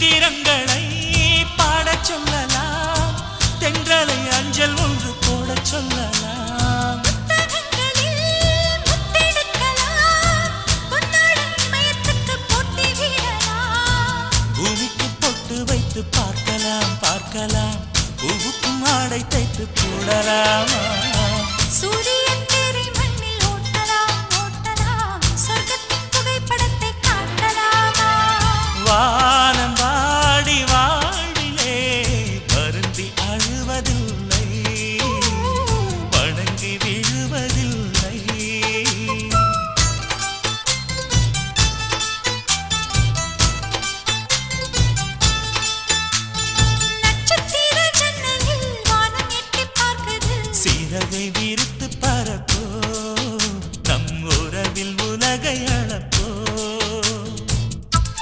சித்திரங்களை பாடச் சொல்லலாம், தென்றலை அஞ்சல் ஒன்று போடச் சொல்லலாம். பூமிக்கு பொட்டு வைத்து பார்க்கலாம் பார்க்கலாம், பூவுக்கும் ஆடை தைத்து போடலாமா? சூரிய